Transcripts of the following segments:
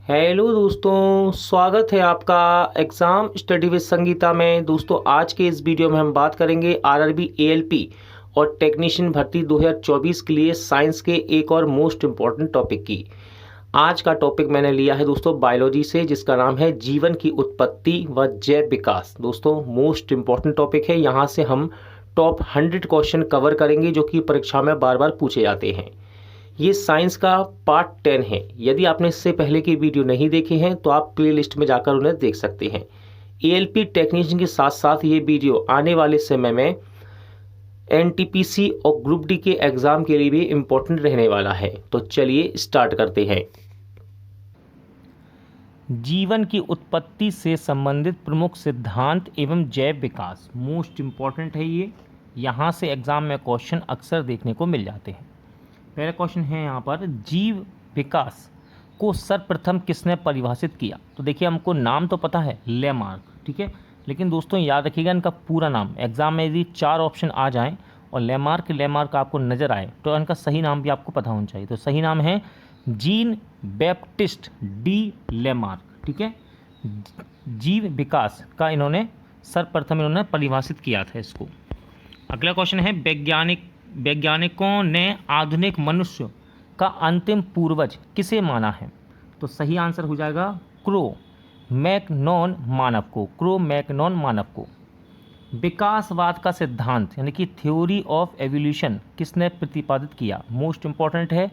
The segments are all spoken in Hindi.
हेलो दोस्तों, स्वागत है आपका एग्ज़ाम स्टडी विद संगीता में। दोस्तों, आज के इस वीडियो में हम बात करेंगे आरआरबी एएलपी और टेक्नीशियन भर्ती 2024 के लिए साइंस के एक और मोस्ट इम्पॉर्टेंट टॉपिक की। आज का टॉपिक मैंने लिया है दोस्तों बायोलॉजी से, जिसका नाम है जीवन की उत्पत्ति व जैव विकास। दोस्तों, मोस्ट इम्पॉर्टेंट टॉपिक है। यहाँ से हम टॉप 100 क्वेश्चन कवर करेंगे जो कि परीक्षा में बार बार पूछे जाते हैं। ये साइंस का पार्ट 10 है। यदि आपने इससे पहले की वीडियो नहीं देखे हैं तो आप प्लेलिस्ट में जाकर उन्हें देख सकते हैं। एएलपी टेक्नीशियन के साथ साथ ये वीडियो आने वाले समय में एनटीपीसी और ग्रुप डी के एग्ज़ाम के लिए भी इम्पोर्टेंट रहने वाला है। तो चलिए स्टार्ट करते हैं। जीवन की उत्पत्ति से संबंधित प्रमुख सिद्धांत एवं जैव विकास मोस्ट इम्पॉर्टेंट है। ये यहाँ से एग्ज़ाम में क्वेश्चन अक्सर देखने को मिल जाते हैं। पहला क्वेश्चन है यहाँ पर, जीव विकास को सर्वप्रथम किसने परिभाषित किया? तो देखिए, हमको नाम तो पता है लेमार्क, ठीक है, लेकिन दोस्तों याद रखिएगा इनका पूरा नाम। एग्जाम में यदि 4 ऑप्शन आ जाएं और लेमार्क आपको नज़र आए तो इनका सही नाम भी आपको पता होना चाहिए। तो सही नाम है जीन बैप्टिस्ट डी लेमार्क, ठीक है। जीव विकास का इन्होंने सर्वप्रथम परिभाषित किया था इसको। अगला क्वेश्चन है, वैज्ञानिकों ने आधुनिक मनुष्य का अंतिम पूर्वज किसे माना है? तो सही आंसर हो जाएगा क्रो मैग्नन मानव को। विकासवाद का सिद्धांत यानी कि थ्योरी ऑफ एवोल्यूशन किसने प्रतिपादित किया? मोस्ट इंपॉर्टेंट है,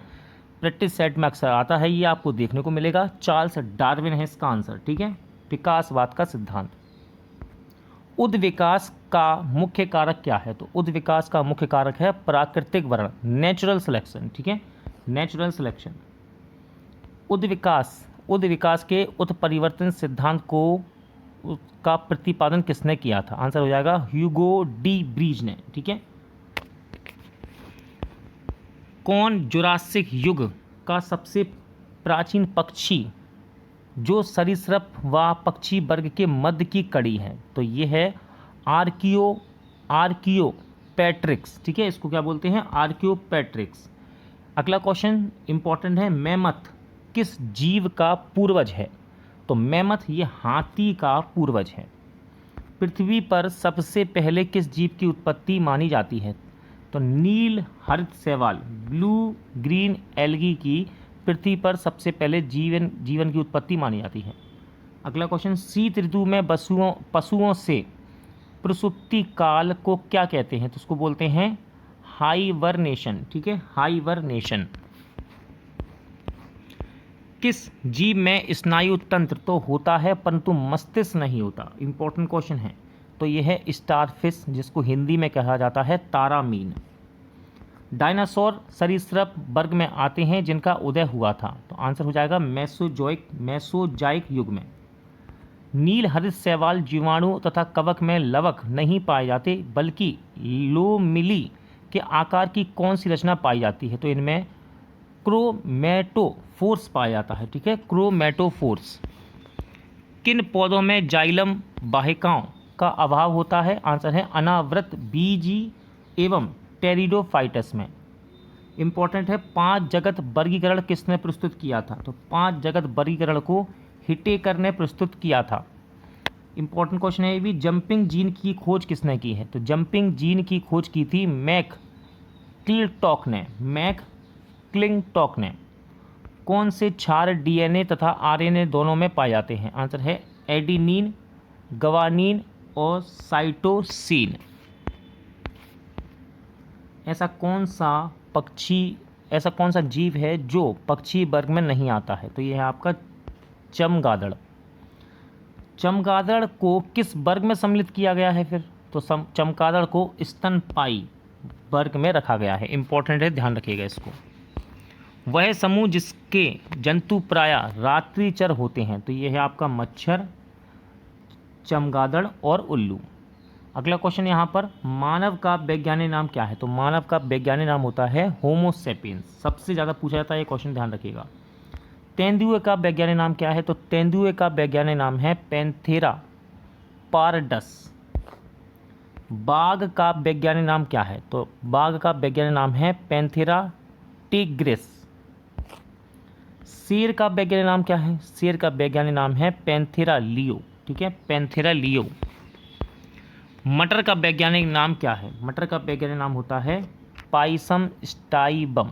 प्रैक्टिस सेट में अक्सर आता है, ये आपको देखने को मिलेगा। चार्ल्स डार्विन है इसका आंसर, ठीक है। विकासवाद का सिद्धांत। उद्विकास का मुख्य कारक क्या है? तो उद्विकास का मुख्य कारक है प्राकृतिक वर्ण, नेचुरल सिलेक्शन, ठीक है, नेचुरल सिलेक्शन। उद्विकास के उत्परिवर्तन सिद्धांत का प्रतिपादन किसने किया था? आंसर हो जाएगा ह्यूगो डी ब्रीज ने, ठीक है। कौन जुरासिक युग का सबसे प्राचीन पक्षी जो सरीसृप व पक्षी वर्ग के मध्य की कड़ी है? तो ये है आर्कियोपैट्रिक्स, ठीक है, इसको क्या बोलते हैं? आर्कियोपैट्रिक्स। अगला क्वेश्चन इंपॉर्टेंट है, मैमथ किस जीव का पूर्वज है? तो मैमथ ये हाथी का पूर्वज है। पृथ्वी पर सबसे पहले किस जीव की उत्पत्ति मानी जाती है? तो नील हरित शैवाल, ब्लू ग्रीन एल्गी की पृथ्वी पर सबसे पहले जीवन की उत्पत्ति मानी जाती है। अगला क्वेश्चन, शीत ऋतु में पशुओं से प्रसुप्ति काल को क्या कहते हैं? तो उसको बोलते हैं हाइबरनेशन, ठीक है, हाइबरनेशन। किस जीव में स्नायु तंत्र तो होता है परंतु मस्तिष्क नहीं होता? इंपॉर्टेंट क्वेश्चन है। तो यह है स्टारफिश, जिसको हिंदी में कहा जाता है तारामीन। डायनासोर सरीसृप वर्ग में आते हैं जिनका उदय हुआ था? तो आंसर हो जाएगा मेसोजोइक युग में। नील हरित शैवाल जीवाणु तथा कवक में लवक नहीं पाए जाते बल्कि लोमिली के आकार की कौन सी रचना पाई जाती है? तो इनमें क्रोमेटोफोर्स पाया जाता है, ठीक है, क्रोमेटोफोर्स। किन पौधों में जाइलम वाहिकाओं का अभाव होता है? आंसर है अनावृत बीजी एवं टेरिडोफाइटस में। इंपॉर्टेंट है, 5 जगत वर्गीकरण किसने प्रस्तुत किया था? तो 5 जगत वर्गीकरण को हिटेकर ने प्रस्तुत किया था। इंपॉर्टेंट क्वेश्चन है ये भी, जंपिंग जीन की खोज किसने की है? तो जंपिंग जीन की खोज की थी मैकक्लिंटॉक ने। कौन से क्षार डीएनए तथा आरएनए दोनों में पाए जाते हैं? आंसर है एडेनिन, ग्वानिन और साइटोसिन। ऐसा कौन सा जीव है जो पक्षी वर्ग में नहीं आता है? तो यह है आपका चमगादड़। चमगादड़ को किस वर्ग में सम्मिलित किया गया है फिर? तो चमगादड़ को स्तनपायी वर्ग में रखा गया है। इंपॉर्टेंट है, ध्यान रखिएगा इसको। वह समूह जिसके जंतु प्रायः रात्रिचर होते हैं? तो यह है आपका मच्छर, चमगादड़ और उल्लू। अगला क्वेश्चन यहाँ पर, मानव का वैज्ञानिक नाम क्या है? तो मानव का वैज्ञानिक नाम होता है होमो सेपियंस। सबसे ज़्यादा पूछा जाता है ये क्वेश्चन, ध्यान रखिएगा। तेंदुए का वैज्ञानिक नाम क्या है? तो तेंदुए का वैज्ञानिक नाम है पैंथेरा पारडस। बाघ का वैज्ञानिक नाम क्या है? तो बाघ का वैज्ञानिक नाम है पैंथेरा टिग्रिस। शेर का वैज्ञानिक नाम क्या है? शेर का वैज्ञानिक नाम है पैंथेरा लियो, ठीक है, पैंथेरा लियो। मटर का वैज्ञानिक नाम क्या है? मटर का वैज्ञानिक नाम होता है पाइसम स्टाइबम।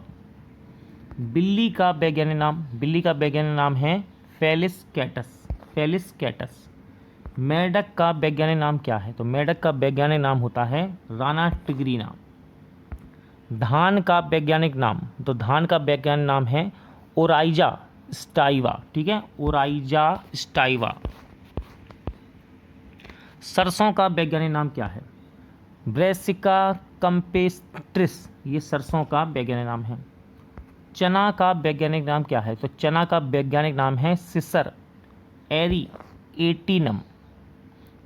बिल्ली का वैज्ञानिक नाम है फेलिस कैटस, फेलिस कैटस। मेंढक का वैज्ञानिक नाम क्या है? तो मेंढक का वैज्ञानिक नाम होता है राना टिग्रीना। धान का वैज्ञानिक नाम, तो धान का वैज्ञानिक नाम है ओराइजा स्टाइवा, ठीक है, ओराइजा स्टाइवा। सरसों का वैज्ञानिक नाम क्या है? ब्रेसिका कंपेस्ट्रिस, ये सरसों का वैज्ञानिक नाम है। चना का वैज्ञानिक नाम क्या है? तो चना का वैज्ञानिक नाम है सिसर एरिएटिनम।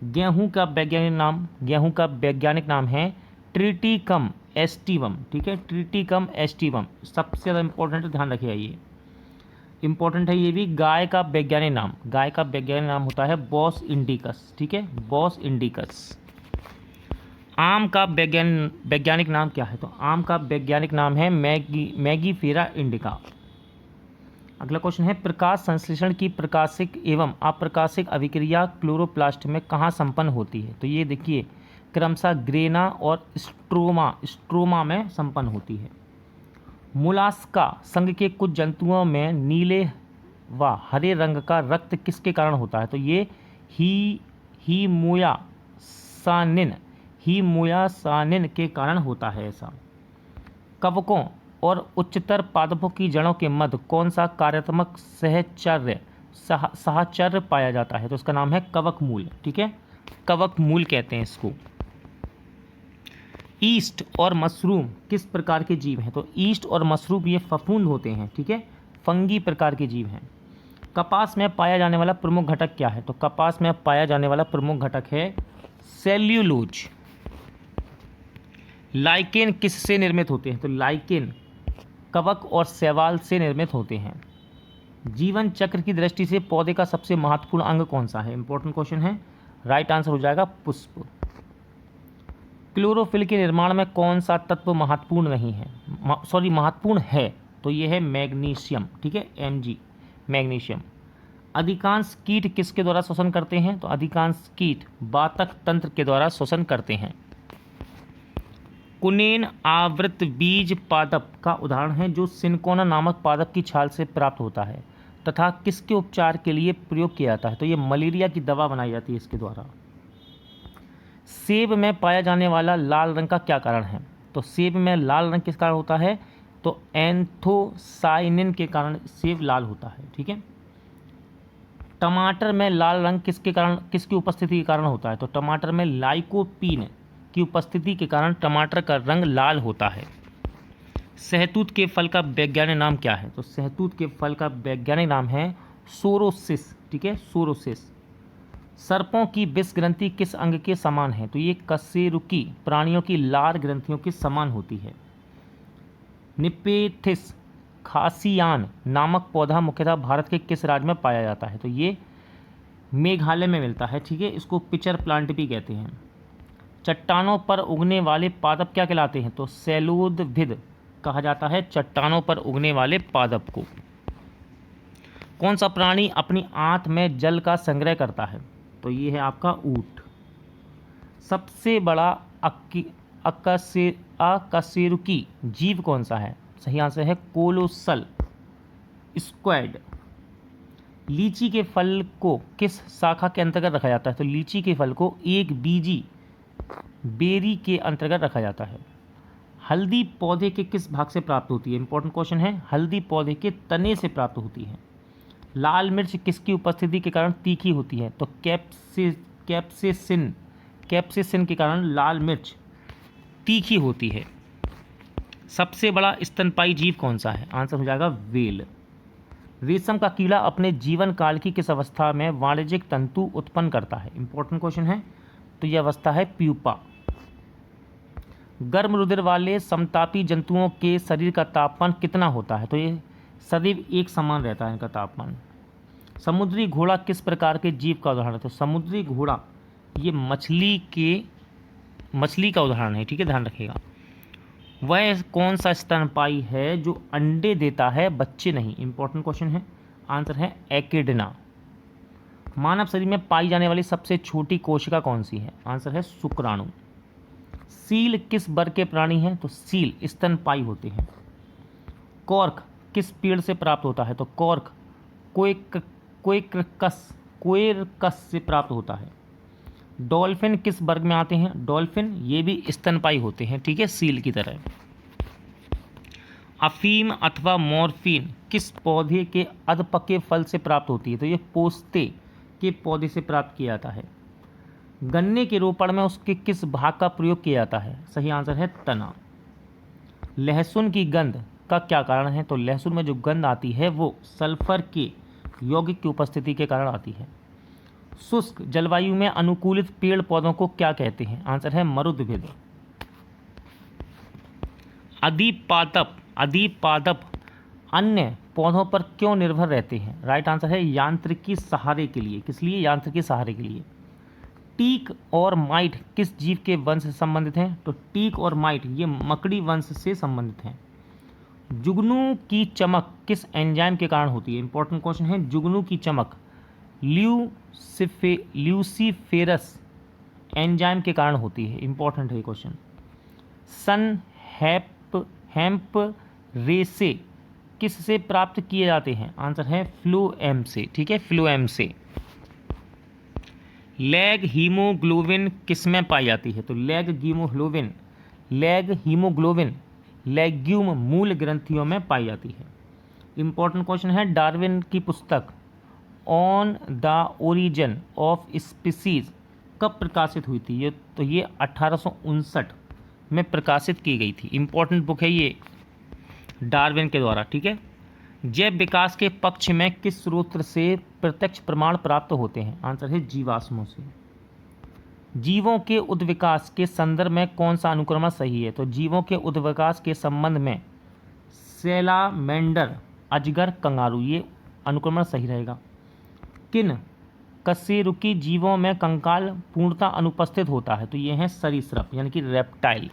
गेहूं का वैज्ञानिक नाम है ट्रिटिकम एस्टिवम, ठीक है, ट्रिटिकम एस्टिवम। सबसे ज़्यादा इंपॉर्टेंट, ध्यान रखिएगा, ये इंपॉर्टेंट है ये भी। गाय का वैज्ञानिक नाम होता है बॉस इंडिकस, ठीक है, बॉस इंडिकस। आम का वैज्ञानिक नाम क्या है? तो आम का वैज्ञानिक नाम है मैगीफेरा इंडिका। अगला क्वेश्चन है प्रकाश संश्लेषण की प्रकाशिक एवं अप्रकाशिक अभिक्रिया क्लोरोप्लास्ट में कहाँ संपन्न होती है? तो ये देखिए क्रमशः ग्रेना और स्ट्रोमा में संपन्न होती है। मोलास्का संघ के कुछ जंतुओं में नीले व हरे रंग का रक्त किसके कारण होता है? तो ये हीमोयासानिन के कारण होता है ऐसा। कवकों और उच्चतर पादपों की जड़ों के मध्य कौन सा कार्यात्मक साहचर्य पाया जाता है? तो इसका नाम है कवक मूल, ठीक है, कवक मूल कहते हैं इसको। ईस्ट और मशरूम किस प्रकार के जीव हैं? तो ईस्ट और मशरूम ये फफूंद होते हैं, ठीक है, फंगी प्रकार के जीव हैं। कपास में पाया जाने वाला प्रमुख घटक क्या है? तो कपास में पाया जाने वाला प्रमुख घटक है सेल्यूलोज। लाइकेन किससे निर्मित होते हैं? तो लाइकेन कवक और शैवाल से निर्मित होते हैं। जीवन चक्र की दृष्टि से पौधे का सबसे महत्वपूर्ण अंग कौन सा है? इंपॉर्टेंट क्वेश्चन है, राइट आंसर हो जाएगा पुष्प। क्लोरोफिल के निर्माण में कौन सा तत्व महत्वपूर्ण नहीं है? महत्वपूर्ण है, तो ये है मैग्नीशियम, ठीक है, Mg, मैग्नीशियम। अधिकांश कीट किसके द्वारा श्वसन करते हैं? तो अधिकांश कीट वातक तंत्र के द्वारा श्वसन करते हैं। कुनेन आवृत बीज पादप का उदाहरण है जो सिनकोना नामक पादप की छाल से प्राप्त होता है तथा किसके उपचार के लिए प्रयोग किया जाता है? तो ये मलेरिया की दवा बनाई जाती है इसके द्वारा। सेब में पाया जाने वाला लाल रंग का क्या कारण है? तो सेब में लाल रंग किस कारण होता है? तो एंथोसाइनिन के कारण सेब लाल होता है, ठीक है। टमाटर में लाल रंग किसकी उपस्थिति के कारण होता है? तो टमाटर में लाइकोपीन की उपस्थिति के कारण टमाटर का रंग लाल होता है। सहतूत के फल का वैज्ञानिक नाम क्या है? तो सहतूत के फल का वैज्ञानिक नाम है सोरोसिस, ठीक है, सोरोसिस। सर्पों की विष ग्रंथि किस अंग के समान है? तो ये कशेरुकी प्राणियों की लार ग्रंथियों के समान होती है। निपेथिस खासियान नामक पौधा मुख्यतः भारत के किस राज्य में पाया जाता है? तो ये मेघालय में मिलता है, ठीक है, इसको पिचर प्लांट भी कहते हैं। चट्टानों पर उगने वाले पादप क्या कहलाते हैं? तो सैलोदभिद कहा जाता है चट्टानों पर उगने वाले पादप को। कौन सा प्राणी अपनी आंत में जल का संग्रह करता है? तो ये है आपका ऊंट। सबसे बड़ा अकशेरुकी जीव कौन सा है? सही आंसर है कोलोसल स्क्वैड। लीची के फल को किस शाखा के अंतर्गत रखा जाता है? तो लीची के फल को एक बीजी बेरी के अंतर्गत रखा जाता है। हल्दी पौधे के किस भाग से प्राप्त होती है? इंपॉर्टेंट क्वेश्चन है, हल्दी पौधे के तने से प्राप्त होती है। लाल मिर्च किसकी उपस्थिति के कारण तीखी होती है? तो कैप्सेसिन के कारण लाल मिर्च तीखी होती है। सबसे बड़ा स्तनपायी जीव कौन सा है? आंसर हो जाएगा व्हेल। रेशम का कीड़ा अपने जीवन काल की किस अवस्था में वाणिज्यिक तंतु उत्पन्न करता है? इंपॉर्टेंट क्वेश्चन है, तो यह अवस्था है प्यूपा। गर्म रुधिर वाले समतापी जंतुओं के शरीर का तापमान कितना होता है? तो ये सदैव एक समान रहता है इनका तापमान। समुद्री घोड़ा किस प्रकार के जीव का उदाहरण है? तो समुद्री घोड़ा ये मछली का उदाहरण है, ठीक है, ध्यान रखिएगा। वह कौन सा स्तनपायी है जो अंडे देता है बच्चे नहीं? इंपॉर्टेंट क्वेश्चन है। आंसर है एकिडना। मानव शरीर में पाई जाने वाली सबसे छोटी कोशिका कौन सी है? आंसर है शुक्राणु। सील किस वर्ग के प्राणी हैं? तो सील स्तनपायी होते हैं। कॉर्क किस पेड़ से प्राप्त होता है? तो कॉर्क कोएर्कस से प्राप्त होता है। डॉल्फिन किस वर्ग में आते हैं? डॉल्फिन ये भी स्तनपायी होते हैं, ठीक है, सील की तरह। अफीम अथवा मॉर्फिन किस पौधे के अधपके फल से प्राप्त होती है? तो ये पोस्ते के पौधे से प्राप्त किया जाता है। गन्ने के रोपण में उसके किस भाग का प्रयोग किया जाता है? सही आंसर है तना। लहसुन की गंध का क्या कारण है? तो लहसुन में जो गंध आती है वो सल्फर के यौगिक की उपस्थिति के कारण आती है। शुष्क जलवायु में अनुकूलित पेड़ पौधों को क्या कहते हैं? आंसर है मरुद्भिद। अधिपादप अन्य पौधों पर क्यों निर्भर रहते हैं? राइट आंसर है यांत्रिकी सहारे के लिए। किस लिए? यांत्रिकी सहारे के लिए। टीक और माइट किस जीव के वंश से संबंधित हैं? तो टीक और माइट ये मकड़ी वंश से संबंधित हैं। जुगनू की चमक किस एंजाइम के कारण होती है? इंपॉर्टेंट क्वेश्चन है। जुगनू की चमक ल्यूसीफेरस एंजाइम के कारण होती है। इंपॉर्टेंट है ये क्वेश्चन। सन हेम्प रेसे किस से प्राप्त किए जाते हैं? आंसर है फ्लोएम से, ठीक है, फ्लोएम से। लैग हीमोग्लोबिन किस में पाई जाती है? तो लैग हीमोग्लोबिन लेग्यूम मूल ग्रंथियों में पाई जाती है। इंपॉर्टेंट क्वेश्चन है। डार्विन की पुस्तक on the origin of species कब प्रकाशित हुई थी? तो ये 1859 में प्रकाशित की गई थी। इंपॉर्टेंट बुक है ये डार्विन के द्वारा, ठीक है। जैव विकास के पक्ष में किस स्रोत से प्रत्यक्ष प्रमाण प्राप्त होते हैं? आंसर है जीवाश्मों से। जीवों के उद्विकास के संदर्भ में कौन सा अनुक्रमण सही है? तो जीवों के उद्विकास के संबंध में सैलामेंडर, अजगर, कंगारू ये अनुक्रमण सही रहेगा। किन कशेरुकी जीवों में कंकाल पूर्णतः अनुपस्थित होता है? तो ये हैं सरीसृप यानी कि रेप्टाइल।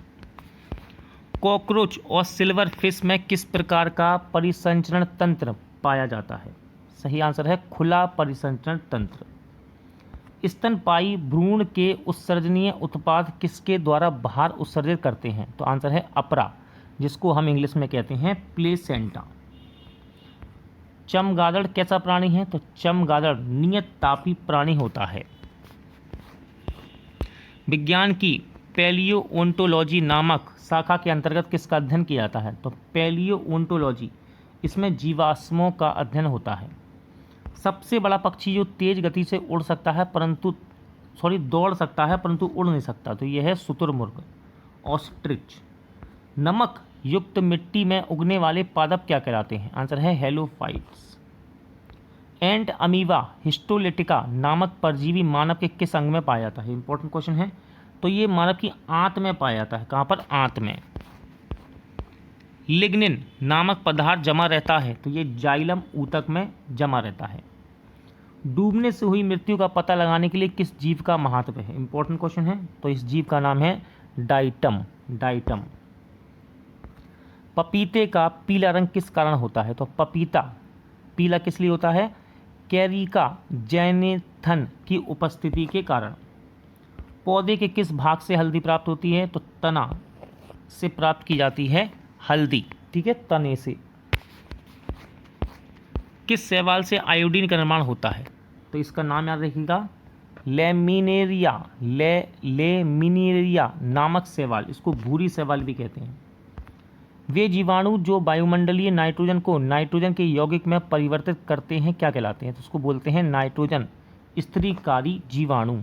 कॉकरोच और सिल्वर फिश में किस प्रकार का परिसंचरण तंत्र पाया जाता है? सही आंसर है खुला परिसंचरण तंत्र। स्तनपायी भ्रूण के उत्सर्जनीय उत्पाद किसके द्वारा बाहर उत्सर्जित करते हैं? तो आंसर है अपरा, जिसको हम इंग्लिश में कहते हैं प्लेसेंटा। चमगादड़ कैसा प्राणी है? तो चमगादड़ नियत तापी प्राणी होता है। विज्ञान की पैलियोओंटोलॉजी नामक शाखा के अंतर्गत किसका अध्ययन किया जाता है? तो पैलियोओंटोलॉजी, इसमें जीवाश्मों का अध्ययन होता है। सबसे बड़ा पक्षी जो तेज गति से दौड़ सकता है परंतु उड़ नहीं सकता, तो यह है शुतुरमुर्ग, ऑस्ट्रिच। नमक युक्त मिट्टी में उगने वाले पादप क्या कहलाते हैं? आंसर है हेलोफाइट्स। एंट अमीबा हिस्टोलिटिका नामक परजीवी मानव के किस अंग में पाया जाता है? इंपॉर्टेंट क्वेश्चन है। तो ये मानव की आंत में पाया जाता है। कहाँ पर? आंत में। लिग्निन नामक पदार्थ जमा रहता है, तो ये जाइलम ऊतक में जमा रहता है। डूबने से हुई मृत्यु का पता लगाने के लिए किस जीव का महत्व है? इंपॉर्टेंट क्वेश्चन है। तो इस जीव का नाम है डाइटम। पपीते का पीला रंग किस कारण होता है? तो पपीता पीला किस लिए होता है? कैरिका जैनेथन की उपस्थिति के कारण। पौधे के किस भाग से हल्दी प्राप्त होती है? तो तना से प्राप्त की जाती है हल्दी, ठीक है, तने से। किस शैवाल से आयोडीन का निर्माण होता है? तो इसका नाम याद रखिएगा, लेमिनेरिया नामक शैवाल, इसको भूरी शैवाल भी कहते हैं। वे जीवाणु जो वायुमंडलीय नाइट्रोजन को नाइट्रोजन के यौगिक में परिवर्तित करते हैं क्या कहलाते हैं? तो उसको बोलते हैं नाइट्रोजन स्थिरीकारी जीवाणु।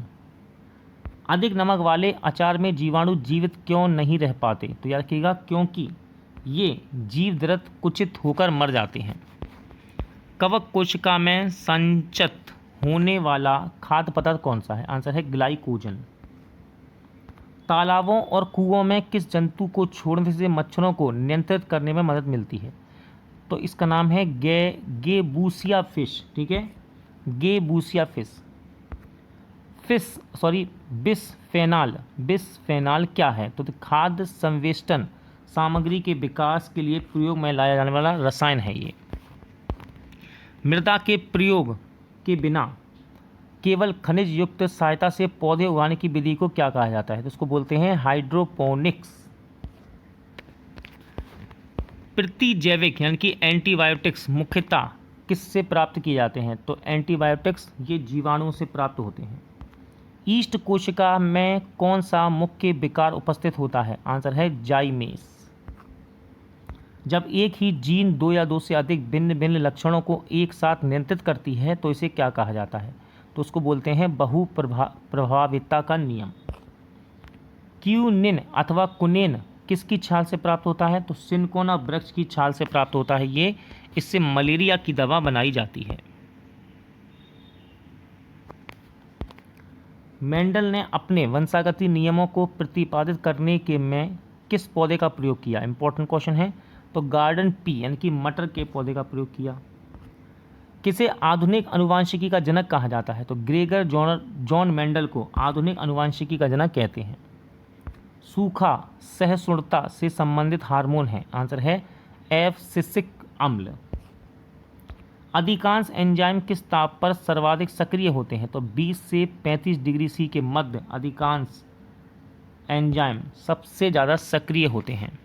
अधिक नमक वाले अचार में जीवाणु जीवित क्यों नहीं रह पाते? तो याद रखिएगा, क्योंकि ये जीवदृत कुचित होकर मर जाते हैं। कवक कोशिका में संचित होने वाला खाद्य पदार्थ कौन सा है? आंसर है ग्लाइकोजन। तालाबों और कुओं में किस जंतु को छोड़ने से मच्छरों को नियंत्रित करने में मदद मिलती है? तो इसका नाम है गेबूसिया फिश, ठीक है, गेबूसिया फिश। बिस्फेनॉल क्या है? तो खाद्य संवेष्टन सामग्री के विकास के लिए प्रयोग में लाया जाने वाला रसायन है ये। मृदा के प्रयोग के बिना केवल खनिज युक्त सहायता से पौधे उगाने की विधि को क्या कहा जाता है? तो उसको बोलते हैं हाइड्रोपोनिक्स। प्रतिजैविक यानी कि एंटीबायोटिक्स मुख्यतः किससे प्राप्त किए जाते हैं? तो एंटीबायोटिक्स ये जीवाणुओं से प्राप्त होते हैं। ईस्ट कोशिका में कौन सा मुख्य विकार उपस्थित होता है? आंसर है जाइमेस। जब एक ही जीन दो या दो से अधिक भिन्न भिन्न लक्षणों को एक साथ नियंत्रित करती है तो इसे क्या कहा जाता है? तो उसको बोलते हैं बहुप्रभाविता का नियम। क्यूनिन अथवा कुनेन किसकी छाल से प्राप्त होता है? तो सिनकोना वृक्ष की छाल से प्राप्त होता है ये। इससे मलेरिया की दवा बनाई जाती है। मेंडल ने अपने वंशागति नियमों को प्रतिपादित करने के में किस पौधे का प्रयोग किया? इंपॉर्टेंट क्वेश्चन है। तो गार्डन पी यानी कि मटर के पौधे का प्रयोग किया। किसे आधुनिक अनुवांशिकी का जनक कहा जाता है? तो ग्रेगर जॉन मेंडल को आधुनिक अनुवांशिकी का जनक कहते हैं। सूखा सहिष्णुता से संबंधित हार्मोन है। आंसर है एब्सिसिक अम्ल। अधिकांश एंजाइम किस ताप पर सर्वाधिक सक्रिय होते हैं? तो 20 से 35 डिग्री सी के मध्य अधिकांश एंजाइम सबसे ज़्यादा सक्रिय होते हैं।